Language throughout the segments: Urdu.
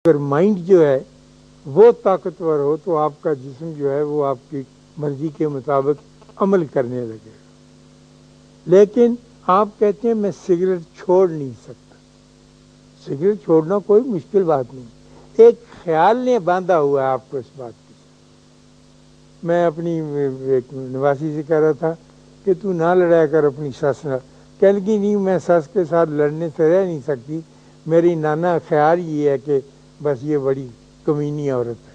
اگر مائنڈ جو ہے وہ طاقتور ہو تو آپ کا جسم جو ہے وہ آپ کی مرضی کے مطابق عمل کرنے لگے گا. لیکن آپ کہتے ہیں میں سگریٹ چھوڑ نہیں سکتا. سگریٹ چھوڑنا کوئی مشکل بات نہیں. ایک خیال نے باندھا ہوا ہے آپ کو اس بات کی. میں اپنی ایک نواسی سے کہہ رہا تھا کہ تو نہ لڑایا کر اپنی ساس نہ. کہہ لگی نہیں میں ساس کے ساتھ لڑنے سے رہ نہیں سکتی. میری نانا خیال یہ ہے کہ بس یہ بڑی کمینی عورت ہے.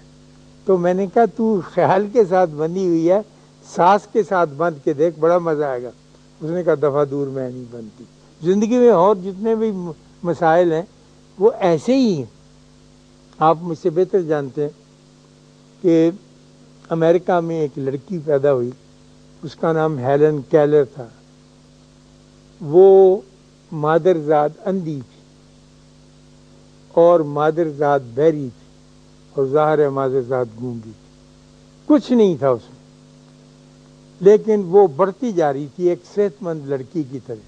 تو میں نے کہا تو خیال کے ساتھ بندھی ہوئی ہے, ساس کے ساتھ بندھ کے دیکھ بڑا مزہ آئے گا. اس نے کہا دفعہ دور میں نہیں بنتی. زندگی میں اور جتنے بھی مسائل ہیں وہ ایسے ہی ہیں. آپ مجھ سے بہتر جانتے ہیں کہ امریکہ میں ایک لڑکی پیدا ہوئی, اس کا نام ہیلن کیلر تھا. وہ مادر ذات اندھی تھی اور مادر ذات بہری تھی, اور ظاہر ہے مادر ذات گونگی تھی. کچھ نہیں تھا اس میں, لیکن وہ بڑھتی جا رہی تھی ایک صحت مند لڑکی کی طرح.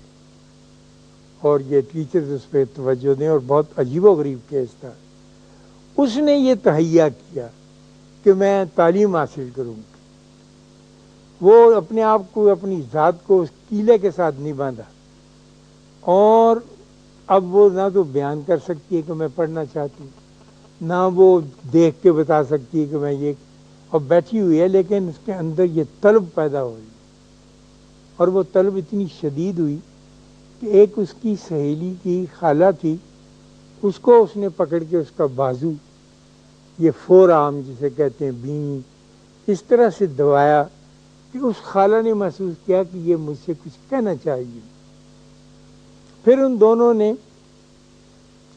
اور یہ ٹیچرز اس پہ توجہ دیں, اور بہت عجیب و غریب کیس تھا. اس نے یہ تہیہ کیا کہ میں تعلیم حاصل کروں گی. وہ اپنے آپ کو اپنی ذات کو اس کیلے کے ساتھ نہیں باندھا, اور اب وہ نہ تو بیان کر سکتی ہے کہ میں پڑھنا چاہتی ہوں, نہ وہ دیکھ کے بتا سکتی ہے کہ میں یہ, اور بیٹھی ہوئی ہے. لیکن اس کے اندر یہ طلب پیدا ہوئی, اور وہ طلب اتنی شدید ہوئی کہ ایک اس کی سہیلی کی خالہ تھی, اس کو اس نے پکڑ کے اس کا بازو, یہ فور آرم جسے کہتے ہیں بینی, اس طرح سے دبایا کہ اس خالہ نے محسوس کیا کہ یہ مجھ سے کچھ کہنا چاہیے. پھر ان دونوں نے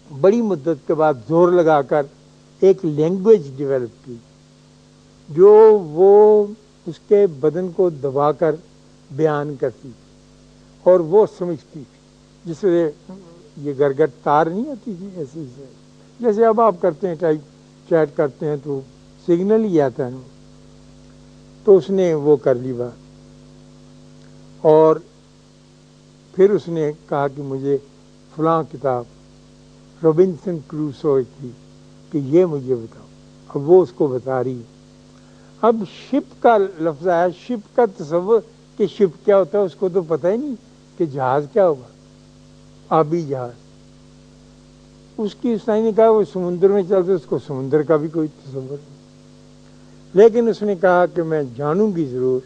بڑی مدت کے بعد زور لگا کر ایک لینگویج ڈیولپ کی, جو وہ اس کے بدن کو دبا کر بیان کرتی تھی اور وہ سمجھتی تھی. جس سے یہ گرگٹ تار نہیں ہوتی تھی ایسی سے, جیسے اب آپ کرتے ہیں ٹائپ چیٹ کرتے ہیں تو سگنل ہی آتا ہے. تو اس نے وہ کر لی بات, اور پھر اس نے کہا کہ مجھے فلاں کتاب رابنسن کروسو کی کہ یہ مجھے بتاؤ. اب وہ اس کو بتا رہی ہے. اب شپ کا لفظ آیا, شپ کا تصور کہ شپ کیا ہوتا ہے اس کو تو پتہ ہی نہیں کہ جہاز کیا ہوگا, آبی جہاز. اس کی استاد نے کہا وہ سمندر میں چلتے, اس کو سمندر کا بھی کوئی تصور نہیں. لیکن اس نے کہا کہ میں جانوں گی ضرور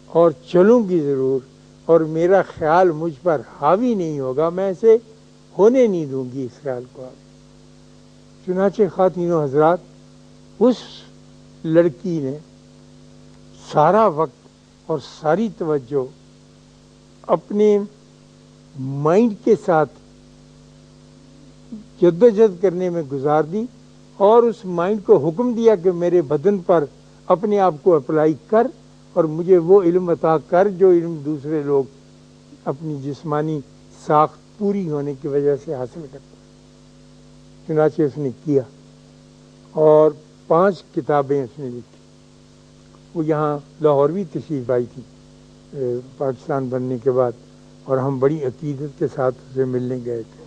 اور چلوں گی ضرور, اور میرا خیال مجھ پر حاوی نہیں ہوگا, میں اسے ہونے نہیں دوں گی اس خیال کو. چنانچہ خواتین و حضرات, اس لڑکی نے سارا وقت اور ساری توجہ اپنے مائنڈ کے ساتھ جدوجہد کرنے میں گزار دی, اور اس مائنڈ کو حکم دیا کہ میرے بدن پر اپنے آپ کو اپلائی کر, اور مجھے وہ علم عطا کر جو علم دوسرے لوگ اپنی جسمانی ساخت پوری ہونے کی وجہ سے حاصل کرتے. چنانچہ اس نے کیا, اور 5 کتابیں اس نے لکھی. وہ یہاں لاہور بھی تشریف آئی تھی پاکستان بننے کے بعد, اور ہم بڑی عقیدت کے ساتھ اسے ملنے گئے تھے,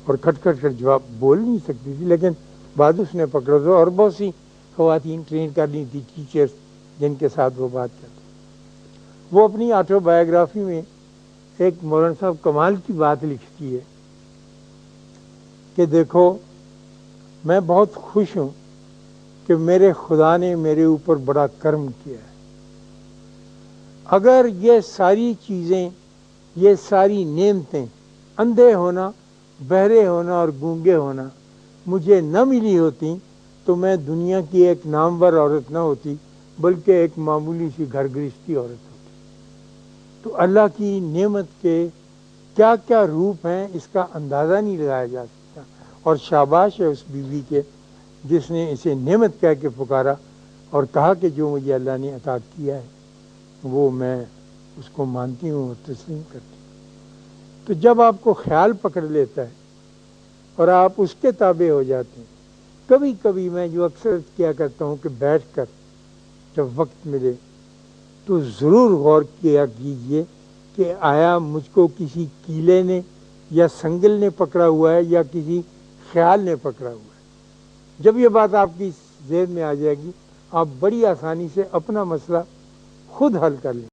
اور کھٹ کھٹ کر جواب بول نہیں سکتی تھی, لیکن بعد اس نے پکڑا تھا. اور بہت سی خواتین ٹرین کر لی تھی, ٹیچرز جن کے ساتھ وہ بات کرتی. وہ اپنی آٹو بایوگرافی میں ایک مولانا صاحب کمال کی بات لکھتی ہے کہ دیکھو میں بہت خوش ہوں کہ میرے خدا نے میرے اوپر بڑا کرم کیا ہے. اگر یہ ساری چیزیں, یہ ساری نعمتیں, اندھے ہونا, بہرے ہونا اور گونگے ہونا مجھے نہ ملی ہوتی تو میں دنیا کی ایک نامور عورت نہ ہوتی, بلکہ ایک معمولی سی گھر گرہستی عورت ہوتی. تو اللہ کی نعمت کے کیا کیا روپ ہیں اس کا اندازہ نہیں لگایا جا سکتا. اور شاباش ہے اس بیوی کے جس نے اسے نعمت کہہ کے پکارا اور کہا کہ جو مجھے اللہ نے عطا کیا ہے وہ میں اس کو مانتی ہوں اور تسلیم کرتی ہوں. تو جب آپ کو خیال پکڑ لیتا ہے اور آپ اس کے تابع ہو جاتے ہیں, کبھی کبھی میں جو اکثر کیا کرتا ہوں کہ بیٹھ کر جب وقت ملے تو ضرور غور کیا کیجئے کہ آیا مجھ کو کسی کیلے نے یا سنگل نے پکڑا ہوا ہے یا کسی خیال نے پکڑا ہوا ہے. جب یہ بات آپ کی ذہن میں آ جائے گی آپ بڑی آسانی سے اپنا مسئلہ خود حل کر لیں۔